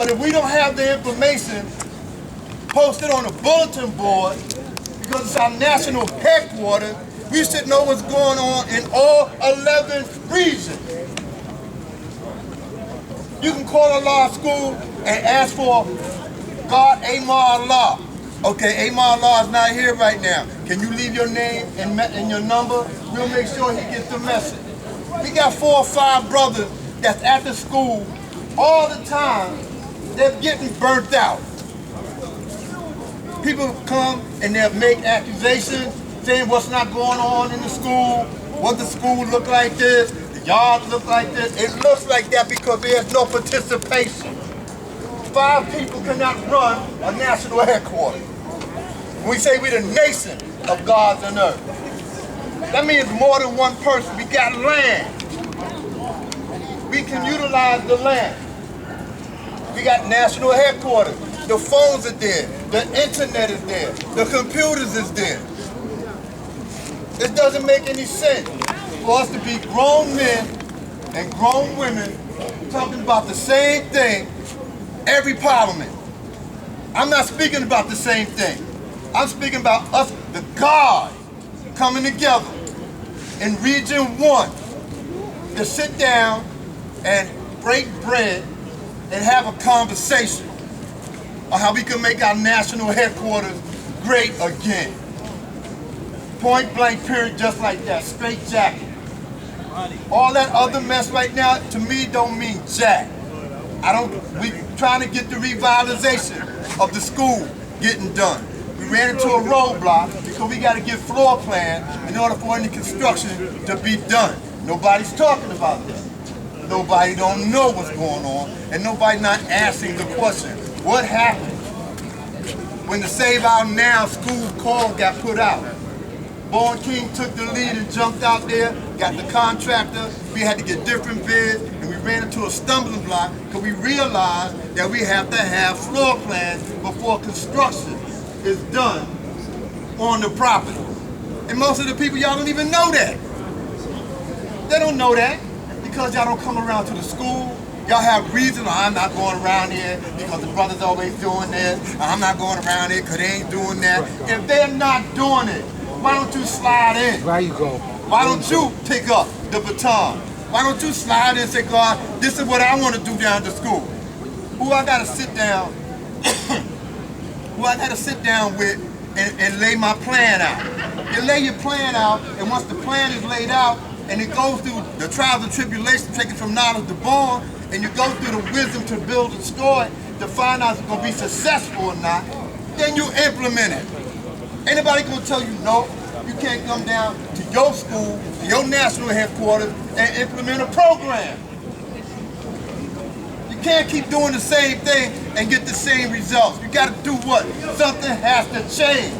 But if we don't have the information posted on the bulletin board, because it's our national headquarters, we should know what's going on in all 11 regions. You can call a law school and ask for God Amar Allah. Okay, Amar Allah is not here right now. Can you leave your name and your number? We'll make sure he gets the message. We got 4 or 5 brothers that's at the school all the time. They're getting burnt out. People come and they'll make accusations saying what's not going on in the school, what the school look like this, the yard look like this. It looks like that because there's no participation. 5 people cannot run a national headquarters. We say we're the nation of gods and earth. That means more than one person. We got land. We can utilize the land. We got national headquarters. The phones are there. The internet is there. The computers is there. It doesn't make any sense for us to be grown men and grown women talking about the same thing every parliament. I'm not speaking about the same thing. I'm speaking about us, the God, coming together in Region 1 to sit down and break bread and have a conversation on how we can make our national headquarters great again. Point blank period, just like that, straight jacket. All that other mess right now, to me, don't mean jack. We trying to get the revitalization of the school getting done. We ran into a roadblock because we got to get floor plans in order for any construction to be done. Nobody's talking about that. Nobody don't know what's going on, and nobody not asking the question, what happened when the Save Our Now school call got put out? Born King took the lead and jumped out there, got the contractor. We had to get different bids, and we ran into a stumbling block because we realized that we have to have floor plans before construction is done on the property. And most of the people, y'all don't even know that. They don't know that because y'all don't come around to the school. Y'all have reasons, I'm not going around here because the brother's always doing this. I'm not going around here because they ain't doing that. If they're not doing it, why don't you slide in? There you go. Why don't you pick up the baton? Why don't you slide in and say, God, this is what I want to do down at the school? Who I got to sit down, who I got to sit down with and lay my plan out. You lay your plan out, and once the plan is laid out, and it goes through the trials and tribulations, taken from knowledge to born, and you go through the wisdom to build and store it, to find out if it's going to be successful or not, then you implement it. Anybody gonna tell you no? You can't come down to your school, to your national headquarters, and implement a program. You can't keep doing the same thing and get the same results. You gotta do what? Something has to change.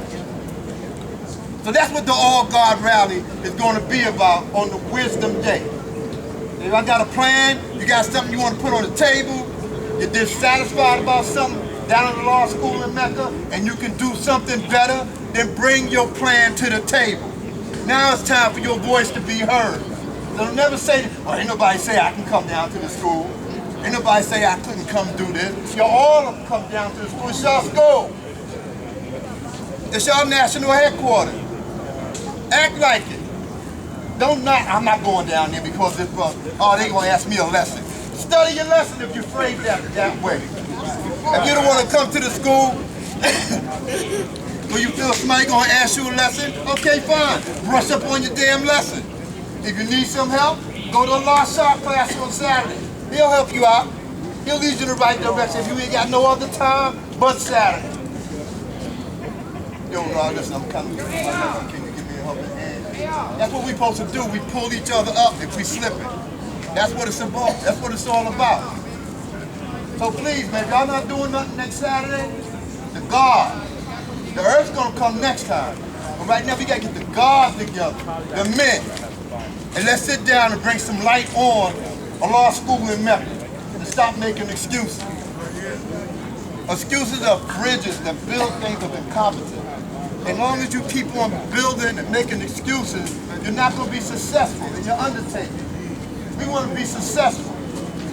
So that's what the All God Rally is gonna be about on the Wisdom Day. If I got a plan, you got something you wanna put on the table, you're dissatisfied about something down at the law school in Mecca, and you can do something better, then bring your plan to the table. Now it's time for your voice to be heard. Don't never say, well, ain't nobody say I can come down to the school. Ain't nobody say I couldn't come do this. Y'all all come down to the school. It's y'all school. It's y'all national headquarters. Act like it. I'm not going down there because this brother, they gonna ask me a lesson. Study your lesson if you're afraid that way. If you don't want to come to the school, when you feel somebody gonna ask you a lesson, okay, fine. Brush up on your damn lesson. If you need some help, go to a law shop class on Saturday. He'll help you out. He'll lead you in the right direction if you ain't got no other time but Saturday. Yo, Lord, listen, I'm coming to my lesson. Can you give me a helping hand? That's what we're supposed to do. We pull each other up if we slipping. That's what it's about. That's what it's all about. So please, man, if y'all not doing nothing next Saturday, the earth's gonna come next time. But right now we gotta get the gods together, the men. And let's sit down and bring some light on a law school in Mecca and stop making excuses. Excuses are bridges that build things of incompetence. As long as you keep on building and making excuses, you're not gonna be successful in your undertaking. We wanna be successful.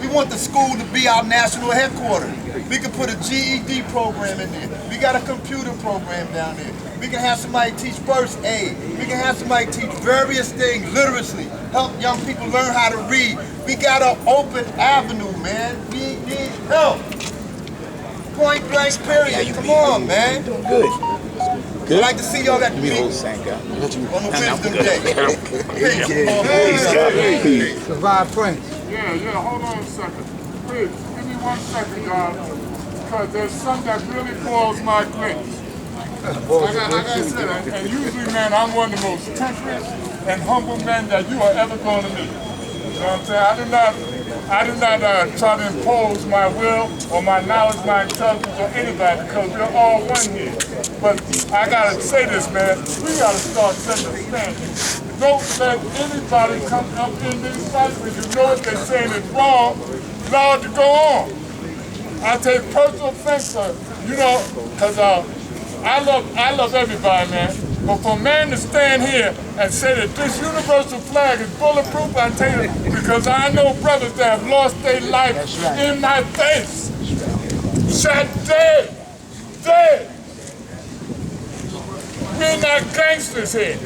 We want the school to be our national headquarters. We can put a GED program in there. We got a computer program down there. We can have somebody teach first aid. We can have somebody teach various things, literacy, help young people learn how to read. We got an open avenue, man. We need help. Point blank, period. Come on, man. Doing good. I'd like to see y'all at the meeting on the Wisdom Day. Peace. Survive Prince. Yeah, hold on a second. Please, give me 1 second, God. Because there's something that really boils my grapes. Like I said, and usually, man, I'm one of the most temperate and humble men that you are ever going to meet. You know what I'm saying? I do not try to impose my will or my knowledge, my intelligence on anybody because we're all one here. But I gotta say this, man, we gotta start setting a standard. Don't let anybody come up in these fights when you know what they're saying is wrong, allow it to go on. I take personal offense to, you know, because I love everybody, man. But for a man to stand here and say that this universal flag is bulletproof, I tell you, because I know brothers that have lost their life in my face. Shot dead. Dead. We're not gangsters here.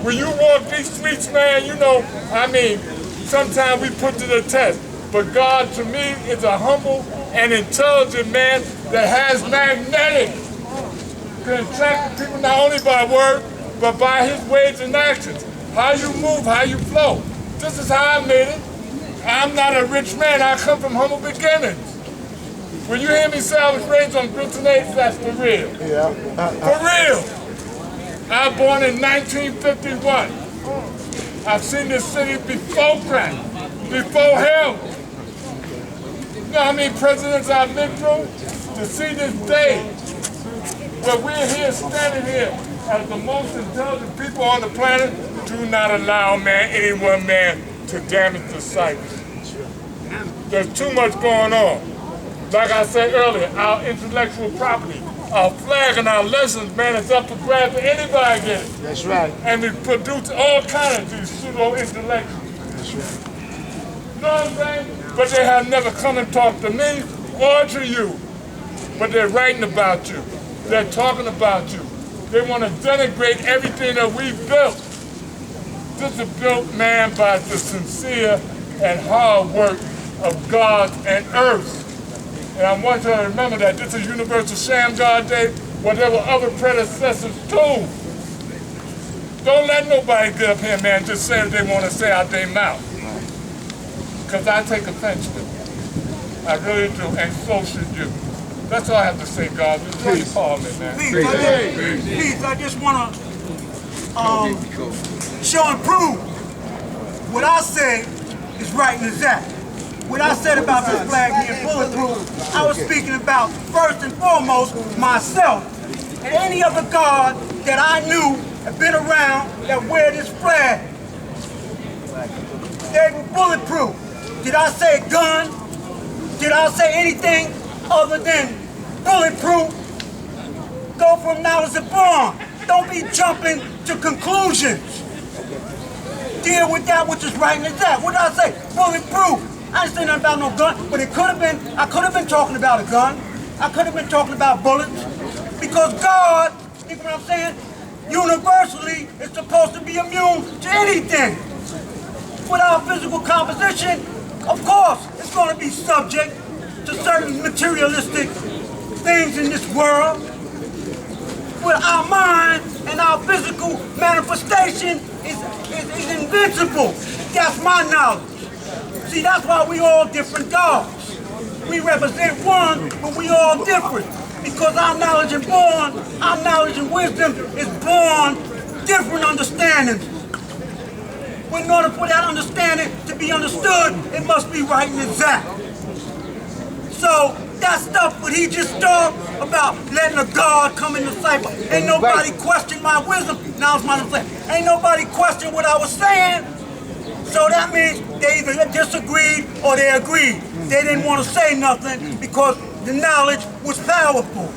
When you walk these streets, man, you know, I mean, sometimes we put to the test. But God, to me, is a humble and intelligent man that has magnetic. Can attract people not only by word, but by his ways and actions. How you move, how you flow. This is how I made it. I'm not a rich man, I come from humble beginnings. When you hear me say I was raised on grits and eggs, that's for real. Yeah. For real. I was born in 1951. I've seen this city before crack, before hell. You know how many presidents I've been through? To see this day, where we're here, standing here as the most intelligent people on the planet, do not allow, man, any one man to damage the site. There's too much going on. Like I said earlier, our intellectual property, our flag and our lessons, man, is up for grabs for anybody get it. That's right. And we produce all kinds of these pseudo-intellectuals. That's right. You know what I'm saying? But they have never come and talked to me or to you. But they're writing about you. They're talking about you. They want to denigrate everything that we've built. This is built, man, by the sincere and hard work of God and earth. And I want you to remember that this is Universal Sham God Day, whatever other predecessors too. Don't let nobody get up here, man, just say what they want to say out their mouth. Because I take offense to it. I really do, and so should you. That's all I have to say, God. Enjoy your parliament, man. Please, I just want to show and prove what I say is right and exact. What I said about this flag being bulletproof, I was speaking about, first and foremost, myself. And any other guard that I knew had been around that wear this flag, they were bulletproof. Did I say gun? Did I say anything other than bulletproof? Go from knowledge to born. Don't be jumping to conclusions. Deal with that which is right and exact. What did I say? Bulletproof. I didn't say nothing about no gun, but it could have been, I could have been talking about a gun. I could have been talking about bullets. Because God, you know what I'm saying, universally is supposed to be immune to anything. With our physical composition, of course, it's going to be subject to certain materialistic things in this world. But our mind and our physical manifestation is invincible. That's my knowledge. See, that's why we all different gods. We represent one, but we all different. Because our knowledge and wisdom is born different understandings. But in order for that understanding to be understood, it must be right and exact. So that stuff what he just talked about letting a God come in the cipher. Ain't nobody question my wisdom. Now it's my saying. Ain't nobody question what I was saying. So that means they either disagreed or they agreed. They didn't want to say nothing because the knowledge was powerful.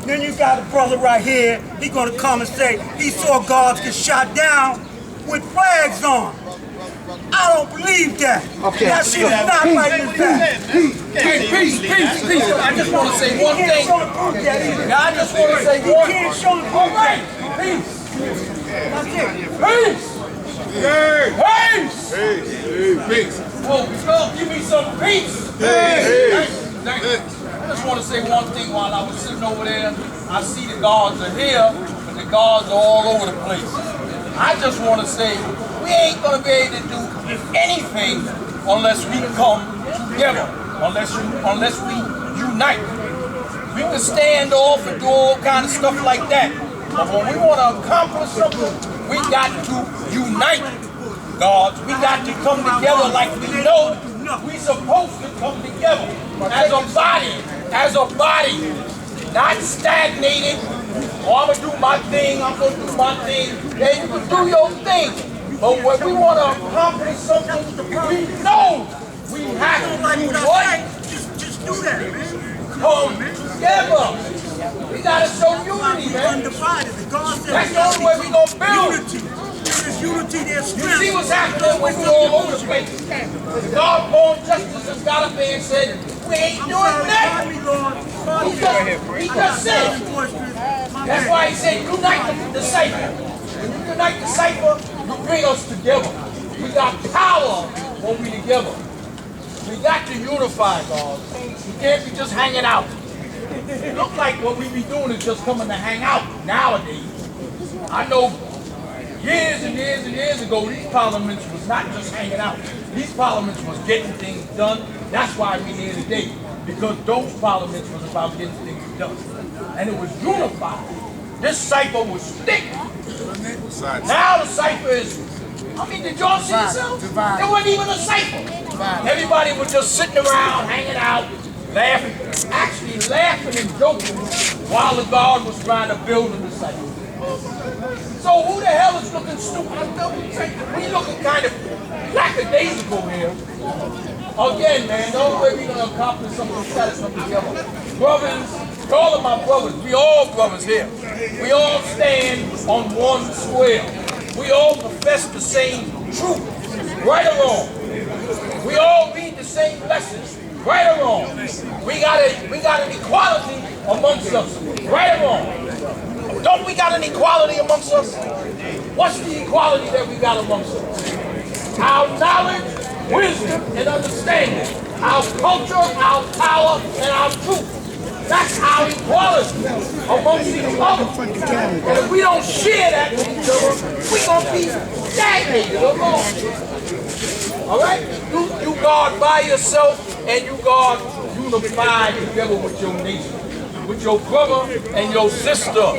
Then you got a brother right here, he's gonna come and say he saw guards get shot down with flags on. I don't believe that. Okay. That shit is not right in fact. Peace. I just want to say one thing. I just want to say one thing. All right. Peace. Peace. Oh, God, give me some peace. Thank you. I just want to say one thing while I was sitting over there. I see the guards are here, but the guards are all over the place. I just want to say we ain't going to be able to do anything unless we come together, unless we unite. We can stand off and do all kind of stuff like that, but when we want to accomplish something, we got to unite, guards. We got to come together like we know we supposed to come together as a body, not stagnated. Oh, I'm gonna do my thing. Yeah, you can do your thing. But when we want to accomplish something, we know we have to do what? Just do that, man. Come together. We gotta show unity, man. Undivided. The God said That's the only way we gonna build. unity. There's unity, there's You strength. see what's happening when we all over the place. God born justice has got up there and said, we ain't doing that. He just said. That's why he said, unite the cipher. When you unite the cipher, you bring us together. We got power when we together. We got to unify, God. We can't be just hanging out. It looks like what we be doing is just coming to hang out nowadays. I know years and years ago, these parliaments was not just hanging out. These parliaments was getting things done. That's why we here today. Because those parliaments was about getting things done. And it was unified. This cipher was thick. Now the cipher is, did y'all see yourself? There wasn't even a cipher. Everybody was just sitting around, hanging out, laughing, actually laughing and joking while the guard was trying to build the cipher. So who the hell is looking stupid? We looking kind of lackadaisical here. Again, man, the only way we're going to accomplish something is try to come together. Brothers, all of my brothers, we all brothers here. We all stand on one square. We all profess the same truth, right or wrong. We all read the same lessons, right or wrong. We got an equality amongst us, right or wrong. Don't we got an equality amongst us? What's the equality that we got amongst us? Our knowledge, wisdom, and understanding. Our culture, our power, and our truth. That's our equality amongst each other. And if we don't share that with each other, we're going to be stagnated alone. All right? You guard by yourself, and you guard unified together with your nation, with your brother and your sister.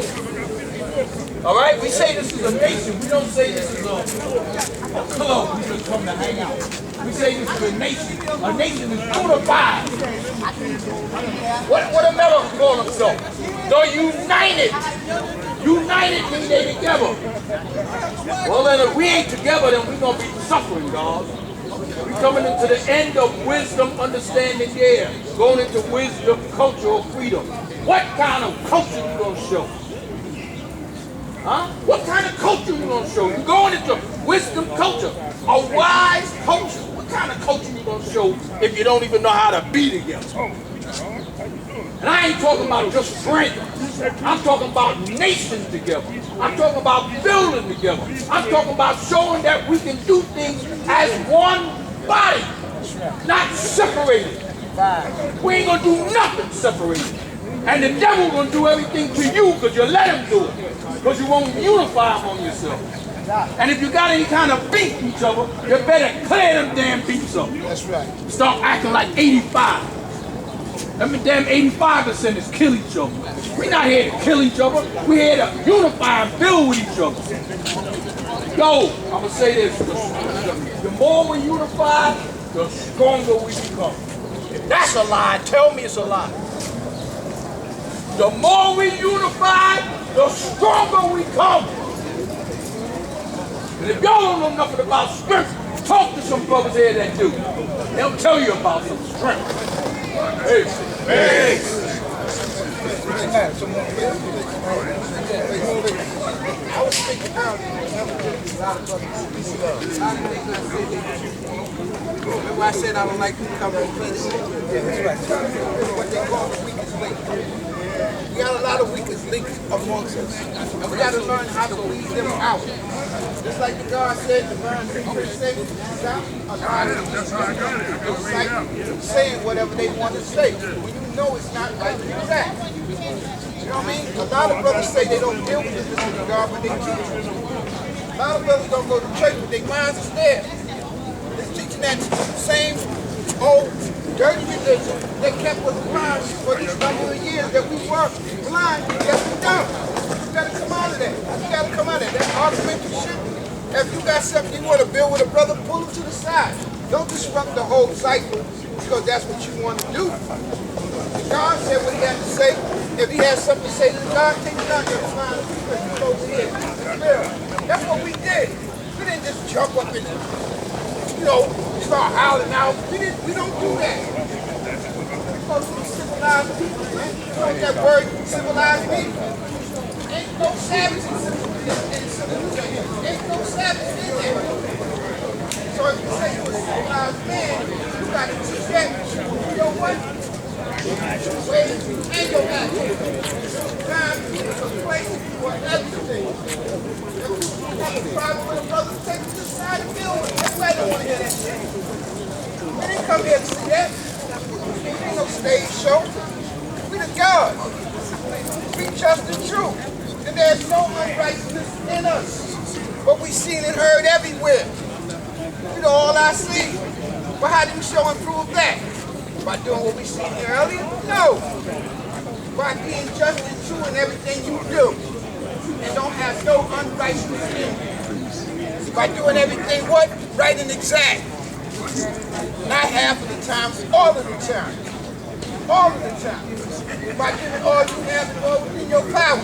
All right? We say this is a nation. We don't say this is a club. We just come to hang out. We say this is a nation. A nation is unified. What America call themselves? The United. United mean they together. Well, then if we ain't together, then we're going to be suffering, God. We're coming into the end of wisdom, understanding, yeah. Going into wisdom, cultural freedom. What kind of culture you going to show? Huh? What kind of culture you going to show? You're going into wisdom culture, a wise culture. What kind of culture you going to show if you don't even know how to be together? And I ain't talking about just friends. I'm talking about nations together. I'm talking about building together. I'm talking about showing that we can do things as one body, not separated. We ain't going to do nothing separated. And the devil going to do everything to you because you let him do it. Because you won't unify among yourself. And if you got any kind of beef with each other, you better clear them damn beefs up. That's right. Start acting like 85. Them damn 85% is kill each other. We're not here to kill each other. We're here to unify and build with each other. Yo, I'm going to say this. The more we unify, the stronger we become. If that's a lie, tell me it's a lie. The more we unify, the stronger we come. And if y'all don't know nothing about strength, talk to some brothers here that do. They'll tell you about some strength. Hey. was thinking how remember I said I don't like people coming with peace? Yeah, that's right. What they call the weakest link. We got a lot of weakest links amongst us. And we got to learn how to weed them out. Just like the God said, the man stop. That's how I got it. I got to read it out. Saying whatever they want to say. When you know it's not right, do that. You know what I mean? A lot of brothers say they don't deal with this with God, but they teach. A lot of brothers don't go to church, but their minds is there. They're teaching that same old dirty religion that kept us blind for these number of years that we were blind, that we dumb. You gotta come out of that. You gotta come out of that. That argumental shit. If you got something you want to build with a brother, pull him to the side. Don't disrupt the whole cycle because that's what you want to do. God said what he had to say. If he has something to say to God, take it out there and find it over here. That's what we did. We didn't just jump up and, start howling out. We don't do that. We're supposed to be civilized people, man. You know that word, civilized people? Ain't no savage in civilization. Ain't no savage in there. So if you say you're a civilized man, you got to teach that. You know what? Way and your attitude. Time, place, for everything. If you have a problem with a brother, take it to the side and deal with it. Everybody don't want to hear that shit. We didn't come here to see that. It ain't no stage show. We the God. We just the truth. And there's no unrighteousness in us. But we seen and heard everywhere. You know, all I see. But how do you show and prove that? By doing what we seen here earlier? No. By being just and true in everything you do. And don't have no unrighteousness in you. By doing everything what? Right and exact. Not half of the time, all of the time. All of the time. By giving all you have and all within your power.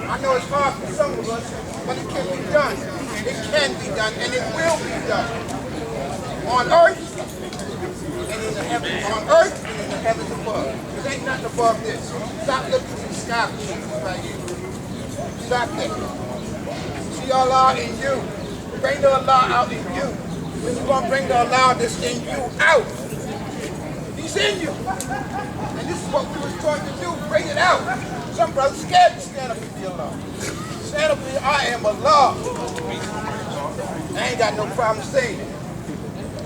I know it's hard for some of us, but it can be done. It can be done, and it will be done. On earth, and in the heavens. On earth, and in the heavens above. There ain't nothing above this. Stop looking to the sky right here. Stop that. See Allah in you. Bring the Allah out in you. When you gonna bring the Allah that's in you out? He's in you. And this is what we was taught to do. Bring it out. Some brothers scared to stand up and be Allah. Stand up and I am Allah. I ain't got no problem saying it.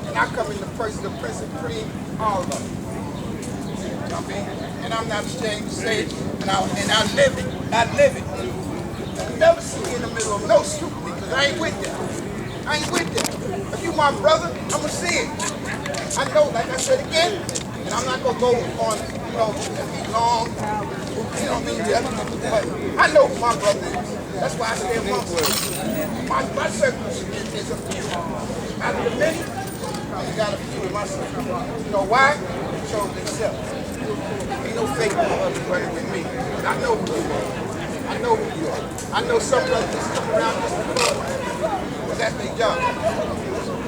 And I come in the person of Prince Supreme, Allah. You know what I mean? And I'm not ashamed to say it. And I live it. I live it. You never see me in the middle of no stupid because I ain't with that. I ain't with that. If you my brother, I'ma see it. I know, like I said again, and I'm not gonna go on, be long, what I mean, but I know who my brother is. That's why I stay amongst them. My circle is a few. Out of the many, I got a few in my circle. You know why? They chose themselves. Ain't no fake brothers running with me. I know who you are. I know who you are. I know some brothers just come around just because that's their job.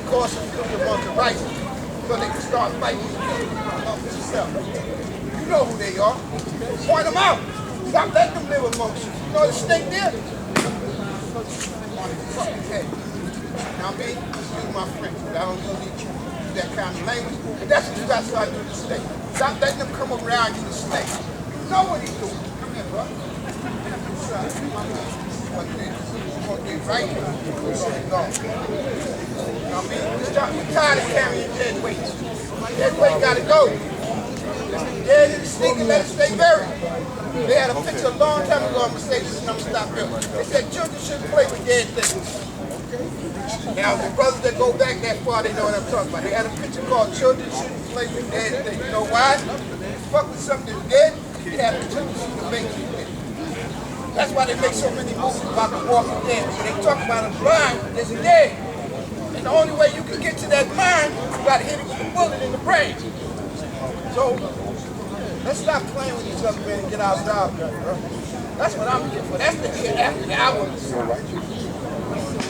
Because you want the right, so they can start fighting amongst themselves. You know who they are. Point them out. Stop letting them live amongst you. You know the snake there? Hey. Now me, excuse my French, but I don't use that kind of language. But that's what you got to start doing to the snake. Stop letting them come around you, the snake. You know what he's doing. Come here, bro. What it is. You're going to get right here. You're going to go. You know what I mean? We're tired of carrying dead weight. Dead weight got to go. Dead in the snake and let it stay buried. They had a picture a long time ago on Mercedes and I'm stop there. They said children shouldn't play with dead things. Now the brothers that go back that far, they know what I'm talking about. They had a picture called Children Shouldn't Play with Dead Things. You know why? Fuck with something that's dead, you have to children to make you dead. That's why they make so many movies about the walking dead. When they talk about a blind, there's a dead. And the only way you can get to that mind, you gotta hit it with a bullet in the brain. So let's stop playing with each other, man, and get our job done, bro. That's what I'm here for. That's the here after the hours.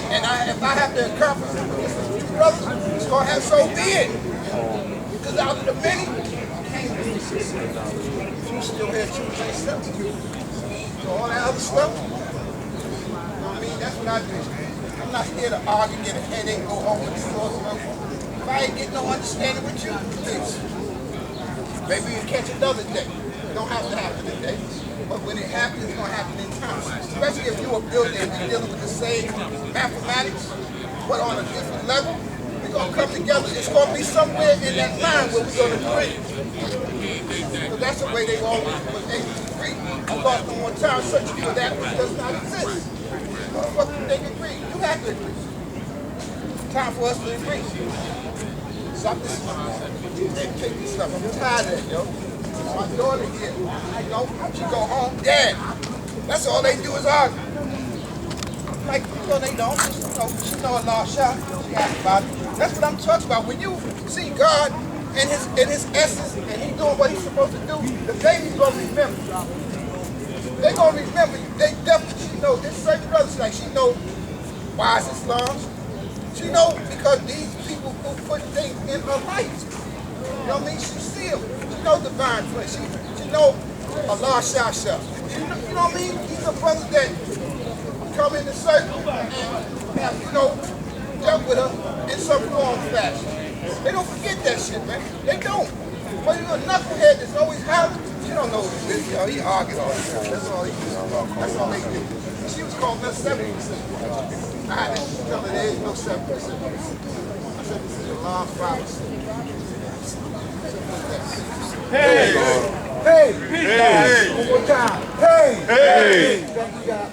And if I have to accomplish it with these brothers, it's going to have so be it. Because out of the many, came You still had choosing stuff to do. So all that other stuff, I mean, that's what I do. I'm not here to argue, get a headache, go home with the source. If I ain't get no understanding with you, please. Maybe you catch another day. It don't have to happen today. But when it happens, it's going to happen in time. Especially if you're a builder and you're dealing with the same mathematics, but on a different level, we're going to come together. It's going to be somewhere in that line where we're going to agree. So that's the way they always was able to agree. I lost them one time searching for that which does not exist. What do they agree? You have to agree. Time for us to agree. Stop this. Take this stuff. I'm tired of it, yo. My daughter here, you know, she go home, Dad. That's all they do is argue. Like, you know, they don't. She know a lost shot. She asked about it. That's what I'm talking about. When you see God in his essence and he doing what he's supposed to do, the baby's gonna remember. They're gonna remember you. They definitely, she know, there's certain brothers, like she know why is Islam. She know because these people who put things in her life. You know what I mean? She see them. She know divine place. She know Allah Shah. You know what I mean? These are brothers that come in the circle and have, you know, dealt with her in some form or fashion. They don't forget that shit, man. They don't. But you know, a knucklehead that's always having, she don't know what it is. You know, he argued all the time. That's all he do. That's all they do. She was calling us 70%. I had to tell her there is no 7%. I said this is a long prophecy. Hey! Hey! Hey! One more time. Hey! Hey! Thank you, God.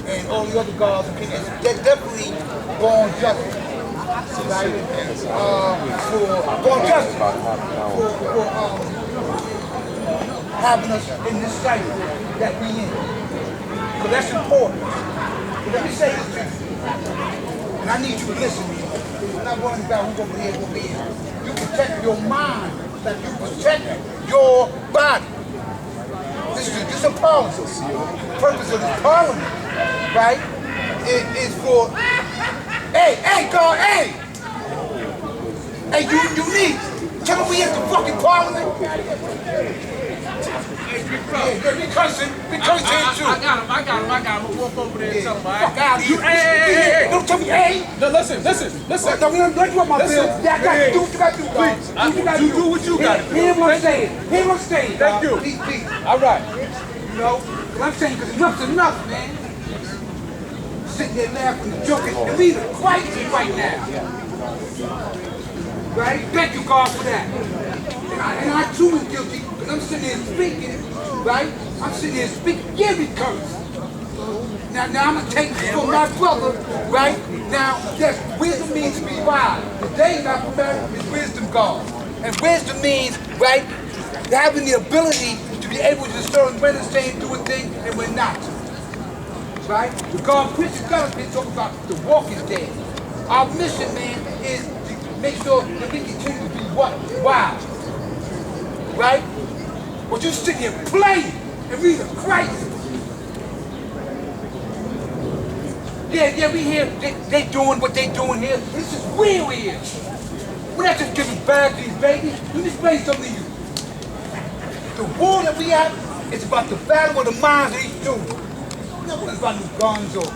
And all the other gods and kings. They're definitely born justice. Right? For born justice. For having us in this cycle that we in. So that's important. But let me say this to you. And I need you to listen to me. I'm not worrying about who's over here, who's over here. You protect your mind, that you protect your body. This is a parliament. The purpose of this parliament, right, is for, hey, God, hey! Hey, you need, tell me we at the fucking parliament? Yeah, be cursing too. I got him. We'll walk over there and tell him, all right? Fuck out of you. Hey, don't tell me, hey! No, listen. Don't you want my bill? Yeah, I got to do what you got to do, please. You do what you got to do. Hear what I'm saying. Hear what I'm saying. Thank you. Please. All right. You know, what I'm saying, because enough's enough, man. Sitting there laughing and joking, and we the crisis right now. Right? Thank you, God, for that. And I too am guilty, because I'm sitting here speaking, right? I'm sitting here speaking, yeah, we curse. Now I'm going to take this from my brother, right? Now, yes, wisdom means to be wise. Today, not for is wisdom, God. And wisdom means, right, having the ability to be able to discern when it's saying do a thing and when not. Right? The God Christian government talking about the walking dead. Our mission, man, is to make sure that we continue to be what? Wise. Right? But you sit here playing and read a Christ. Yeah, we here. They doing what they doing here. This is real here. We're not just giving back to these babies. Let me explain something to you. The war that we have is about the battle of the minds of these students. I'm not worried about no guns or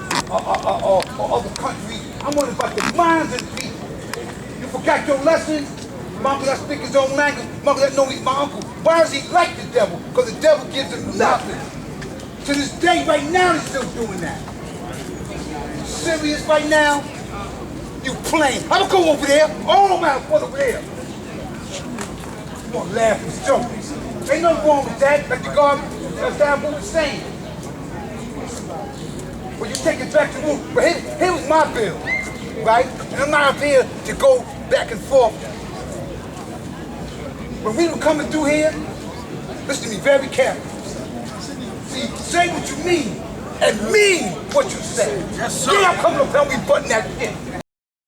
other countries. I'm worried about the minds of the people. You forgot your lesson? My uncle that speaks his own language. My uncle that knows he's my uncle. Why is he like the devil? Because the devil gives him nothing. To this day, right now, he's still doing that. Serious right now? You playing. I'm gonna go over there. Oh my God, over there. You wanna laugh and joke. Ain't nothing wrong with that. Like the God, that's what we're saying. Well, you take it back to the room. But here was my bill, right? And I'm not up here to go back and forth. When we were coming through here, listen to me very carefully. See, say what you mean and mean what you say. Yes, sir. Yeah, I'm coming up and we button that shit.